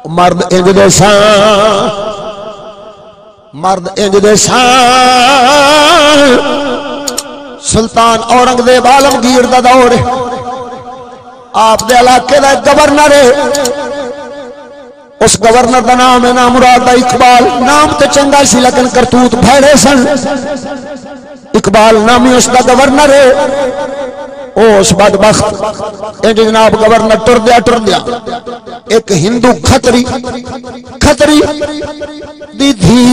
مرد انج دے سان مرد انج دے سان سلطان اورنگزیب عالمگیر دا دور ہے آپ دے علاقے دا گورنر ہے اس گورنر دا نام ہے نام مراد دا اقبال نام تے چنگا سی لیکن کرتوت بھڑے سن اقبال نامی اس دا گورنر ہے اس بدبخت انج جناب گورنر ٹر دیا ایک ہندو کھتری دی دھی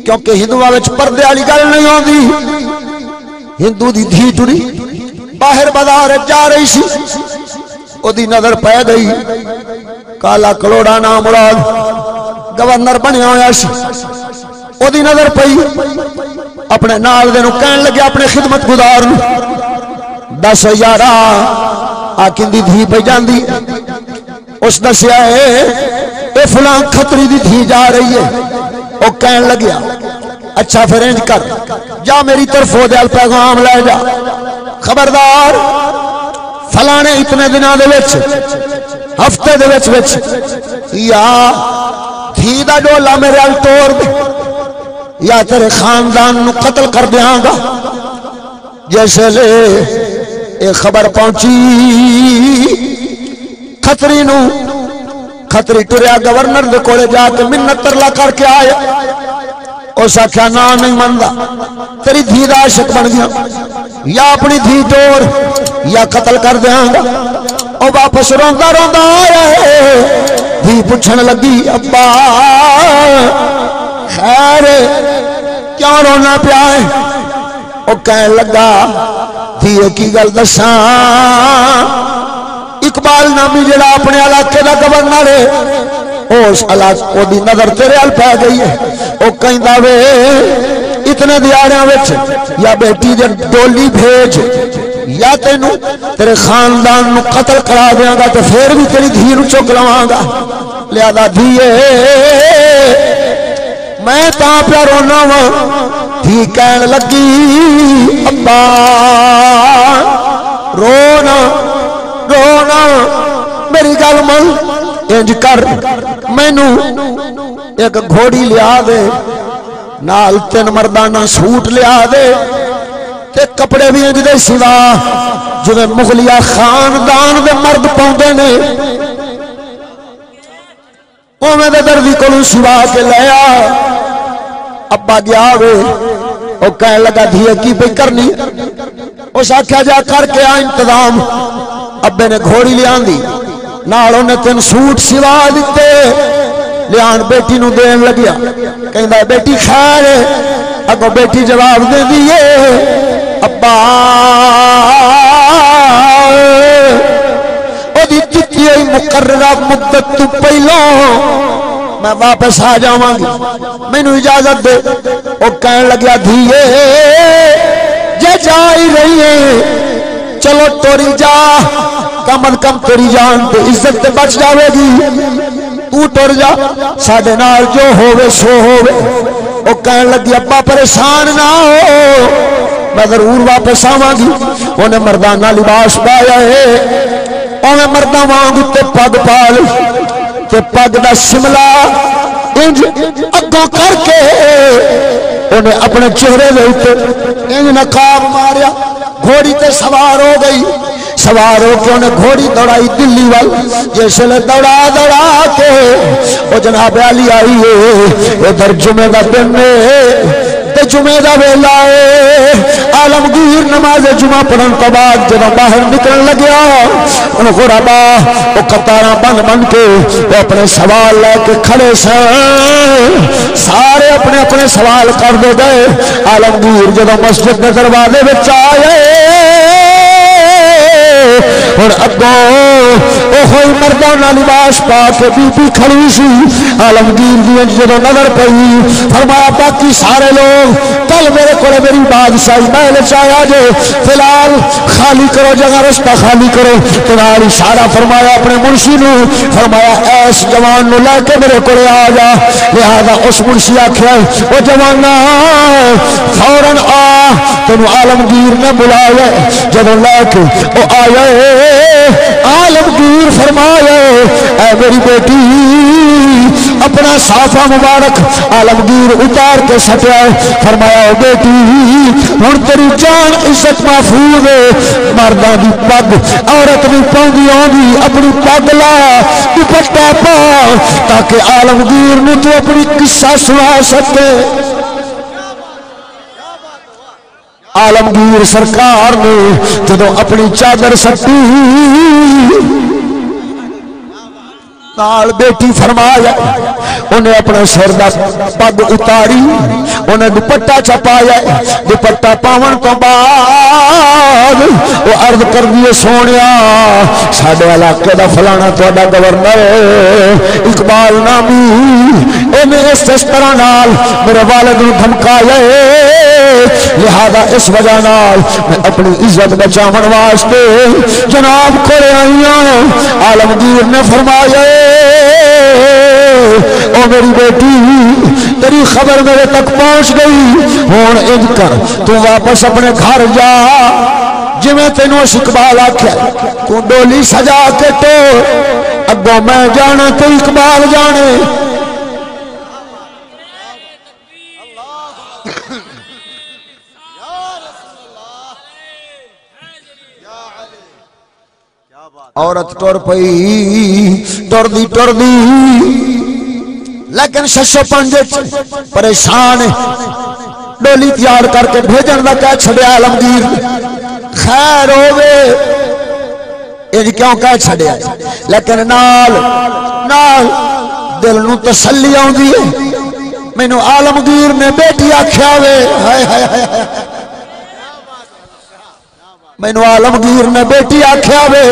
کیونکہ ہندوؤں وچ پردے والی گل نہیں ہوندی ہندو دی دھی ٹری باہر بازار جا رہی سی او دی نظر پے گئی کالا کلوڑا نام مراد گورنر بنیا ہویا سی او دی نظر پئی اپنے نال دے نو کہن لگے اپنے خدمت گزار نو دس یارا آ کندی دھی پہ جاندی اس دسیا ہے اے فلاں کھتری دی دھی جا رہی ہے او کہن لگیا اچھا پھر انج کر جا میری طرف ہو دے پیغام لے جا خبردار فلانے اتنے دنوں دے وچ ہفتے دے وچ یا دھی دا ڈولا میرے ال توڑ دے یا تیرے خاندان نو قتل کر دیاں گا جیسے لے ایک خبر پہنچی کھتری ٹریا گورنر دے کولے جا کے منت ترلا کر کے آیا اس آخیا نا نہیں مندا تیری دھی دا عاشق بن گیا یا اپنی دھی توڑ یا قتل کر دیاں گا او واپس روندا آیا دھی پوچھن لگی ابا خیر کیوں رونا پیا ہے او کہن لگا دھی کی گل دساں اقبال نامی جڑا اپنے علاقے دا گورنر ہے اس علاقے دی نظر تیرے ال پے گئی ہے او کہندا وے اتنے دیاریاں وچ یا بیٹی دے ڈولی بھیج یا تینو تیرے خاندان نو قتل کرا دیاں گا تے پھر بھی تیری دھی نو چک لواں گا لہذا دھیے میں تاں پیا رونا وا دھی کہن لگی ابا رونا میری گل من انج کر مینوں ایک گھوڑی لیا دے نال 3 مردانہ سوٹ لیا دے تے کپڑے بھی انج دے سوا جویں مغلیہ خاندان دے مرد پاؤندے نے اوویں دے دردی کولوں سوا کے لے آ ابا گیا وے او کہن لگا دھیے کی پئی کرنی اس آکھیا جا کر کے آ انتظام ابے نے گھوڑی لیاندی نال اونے 3 سوٹ سوا دتے لیان بیٹی نو دین لگیا کہندا بیٹی خیر اگو بیٹی جواب دیندی ہے ابا او دی دتی مقررہ مدت تو پہلوں میں واپس آ جاواں گی مینوں اجازت دے او کہن لگیا دھیے جے جا ہی رہی ہے چلو توری جا کم از کم تیری جان تے عزت تے بچ جاوے گی تو ٹر جا ساڈے نال جو ہووے سو ہووے او کہن لگی ابا پریشان نہ ہو میں ضرور واپس آواں گی اونے مردانہ لباس پایا ہے اونے مرداں وانگ تے پگ پا لئی تے پگ دا شملہ انج اگوں کر کے انہیں اپنے چہرے دے اوپر انج نقاب ماریا گھوڑی تے سوار ہو گئی سوار ہو کے انہیں گھوڑی دوڑائی دلی وال جیسے لے دوڑا کے وہ جناب علی آئی ہے ادھر جمعہ دا دن تے جمعہ دا ویلا ہے عالمگیر نماز جمعہ پڑھن تو بعد جب باہر نکلن لگیا ان غربا وہ قطاراں بن کے وہ اپنے سوال لے کے کھڑے سن سارے اپنے اپنے سوال کر دے گئے عالمگیر جب مسجد کے دروازے وچ آئے اور اگوں اوہی مردانہ لباس پا کے بی بی کھڑی سی عالمگیر دی جدوں نظر پئی فرمایا باقی سارے لوگ کل میرے کولے میری بادشاہی محل وچ آیا جے فی الحال خالی کرو جگہ رستہ خالی کرو تے نال اشارہ فرمایا اپنے منشی نو فرمایا ایس جوان نو لے کے میرے کولے آ جا لہذا اس منشی آکھیا او جوانا فوراً آ تینو عالمگیر نے بلایا جدوں لے کے او آیا عالمگیر فرمایا اے میری بیٹی اپنا صافہ مبارک عالمگیر اتار کے سٹیا، فرمایا او بیٹی ہن تیری جان عزت محفوظ ہے، مرداں دی پگ عورت نہیں پاؤندی آندی، اپنی پگ لا دوپٹہ پا تاکہ عالمگیر نو تو اپنی قصہ سنا سکے۔ عالمگیر سرکار نے جدو اپنی چادر سٹی نال بیٹی فرمایا، انہیں اپنا سر دا پگ اتاری، انہیں دوپٹہ چپایا، دوپٹہ پاون تو بعد وہ عرض کر دیے سونیا ساڈے علاقے دا فلانا تہاڈا گورنر اقبال نامی انہیں اس طرح نال میرے والد نو دھمکایا، لہذا اس وجہ نال میں اپنی عزت بچاون واسطے جناب کو آئی ہوں۔ عالمگیر نے فرمایا او میری بیٹی تیری خبر میرے تک پہنچ گئی، ہون انج کر تو واپس اپنے گھر جا، جی میں تینوں اقبال آکھیا تو ڈولی سجا کے تو اگوں میں جانا تو اقبال جانے۔ عورت ٹر پئی ٹر دی لیکن ششو پنجے پریشان ڈولی تیار کر کے بھیجن دا کہہ چھڑیا عالمگیر، خیر ہووے یہ کیوں کہہ چھڑیا، لیکن نال دل نو تسلی آوندی ہے۔ مینوں عالمگیر نے بیٹی آکھیا وے، ہائے ہائے ہائے مینوں عالمگیر نے بیٹی آکھیا وے،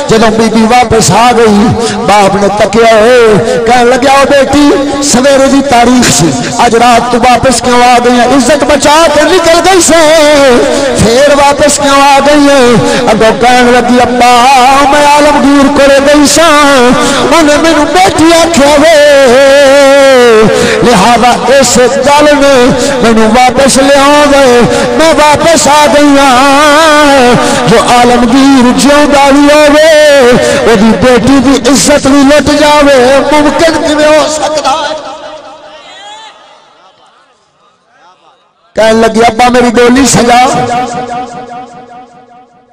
جدوں بی بی واپس آ گئی باپ نے تکیا کہنے لگا او بیٹی سویرے دی تاریخ سی، اج رات تو واپس کیوں آ گئی ہے؟ عزت بچا کے نکل گئی سے پھر واپس کیوں آ گئی ہے؟ اگوں کہنے لگی ابا میں عالمگیر کولے گئی سا، انہیں مینوں بیٹی آکھیا وے، لہذا اس گل نے مینوں واپس لے آوے، میں واپس آ گئی ہاں۔ جو عالمگیر جیوندا وی ہوے اودی بیٹی دی عزت بھی لٹ جاوے، ممکن کیویں ہو سکدا ہے؟ کہنے لگی ابا میری ڈولی سجا،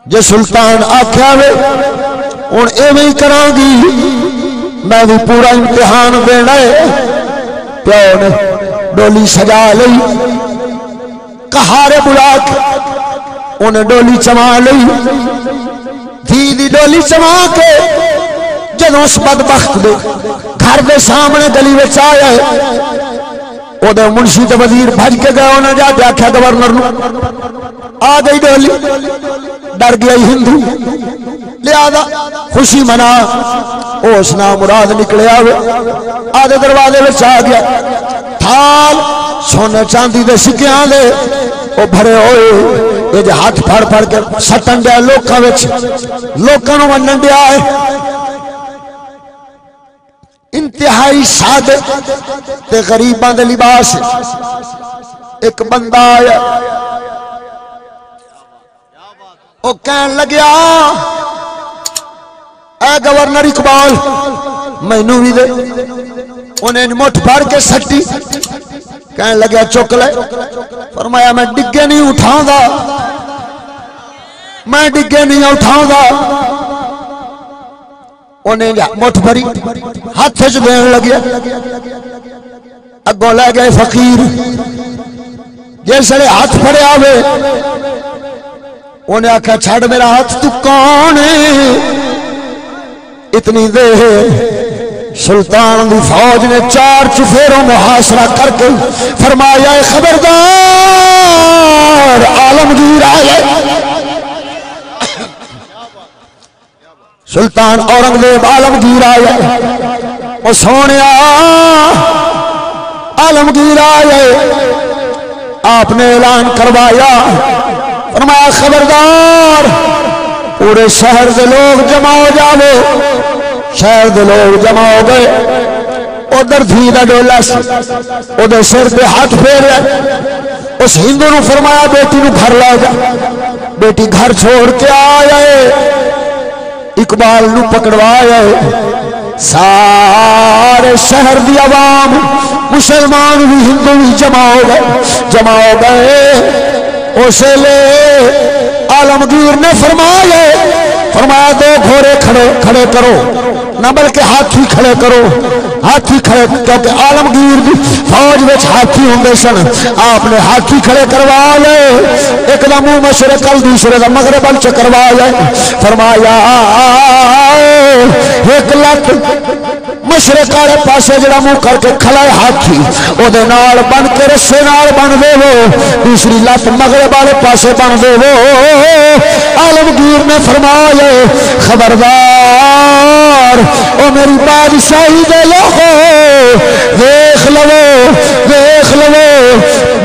جے سلطان آکھیا وے ہن ایویں ہی کراں گی، میں بھی پورا امتحان دینا ہے۔ پیو نے ڈولی سجا لئی، کہارے بلا کے انہیں ڈولی چما لئی، دھی دی ڈولی چما کے جدوں اس بدبخت دے گھر دے سامنے گلی وچ آیا ہے، او دے منشی تے وزیر بھج کے گئے، انہیں جا کے آکھیا گورنر نو آ گئی ڈولی، ڈر گیا ہندو، لہذا خوشی منا اس نام مراد نکلیا ہوئے آدھے دروازے وچ آ گیا، تھال سونے چاندی دے سکیاں دے او بھرے ہوئے، یہ جو ہاتھ پھڑ پھڑ کے سٹن دیا لوکاں وچ لوکاں نوں ونڈن دیا ہے۔ انتہائی سادے تے غریباں دے لباس، ایک بندہ آیا او کہن لگیا اے گورنر اقبال مینوں بھی دے، انہیں مٹھ پھڑ کے سٹی، کہنے لگیا چک لے، فرمایا میں ڈگے نہیں اٹھاؤں گا، میں ڈگے نہیں اٹھاؤں گا، انہیں مٹھ بھری ہاتھ چ دین لگیا، اگوں لے گئے فقیر، جیسے ہاتھ پھڑے آوے انہیں آکھا چھڑ میرا ہاتھ تو کون ہے اتنی دیر؟ سلطان دی فوج نے چار چفیروں محاصرہ کر کے فرمایا خبردار عالمگیر آئے۔ سلطان اورنگزیب عالمگیر آئے، وہ سونے عالمگیر آئے، آپ نے اعلان کروایا، فرمایا خبردار پورے شہر دے لوگ جمع ہو جاؤ۔ شہر دے لوگ جمع ہو گئے، ادھر دھی دا ڈولا سی، ادھر سر پہ ہاتھ پھیرے، اس ہندو نو فرمایا بیٹی نو گھر لے جا، بیٹی گھر چھوڑ کے آئے، اقبال نو پکڑوایا، سارے شہر دی عوام مسلمان بھی ہندو بھی جمع ہو گئے اسے لے عالمگیر نے فرمایا دو گھوڑے کھڑے کرو نہ بلکہ ہاتھی کھڑے کرو کیونکہ عالمگیر دی فوج وچ ہاتھی ہوندے سن آپ نے ہاتھی کھڑے کروا لے ایک دا منہ مشرق دوسرے دا مغرب ال کروا لے فرمایا ایک لت مشرق والے پاسے جڑا منہ کر کے کھلا ہے ہاتھی او دے نال بن کے رسے نال بن دے دوسری لت مغرب والے پاسے بن دے عالمگیر نے فرمایا خبردار او میری بادشاہی دے لوگو دیکھ لو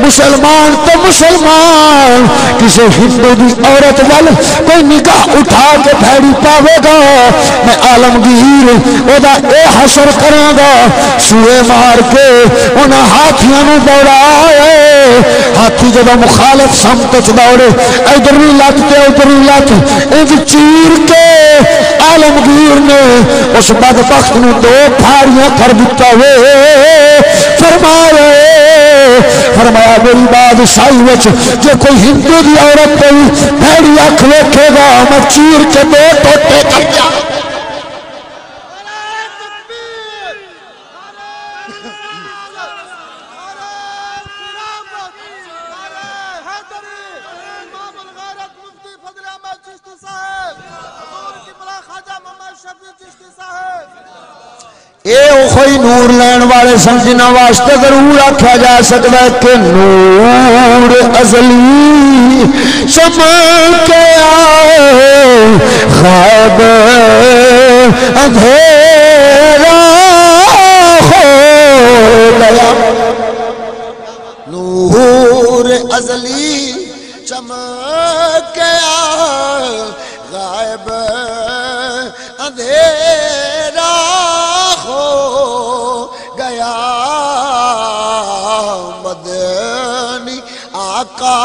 مسلمان تو مسلمان کسی ہندو دی عورت وال کوئی نگاہ اٹھا کے بھیڑی پاوے گا میں عالمگیر او دا اے حشر کراں گا سوئے مار کے انہاں ہاتھیاں نو دوڑائے ہاتھی جب مخالف سمت دوڑے ادھر لت تے ادھر لت انج چیر کے عالمگیر نے اس بدبخت نو دو پھاڑیاں کر دتا فرمایا میری بادشاہی وچ جو کوئی ہندو دی عورت پہ بھیڑی اکھ ویکھے گا میں چیر کے دو ٹوٹے کر جا کوئی نور لین والے سمجھنا واسطے ضرور آکھا جا سکتا ہے کہ نور ازلی چمک آئے خواب اندھیرا ہو گیا نور ازلی چمک آئے غائب اندھیرا ہو گیا مدنی آقا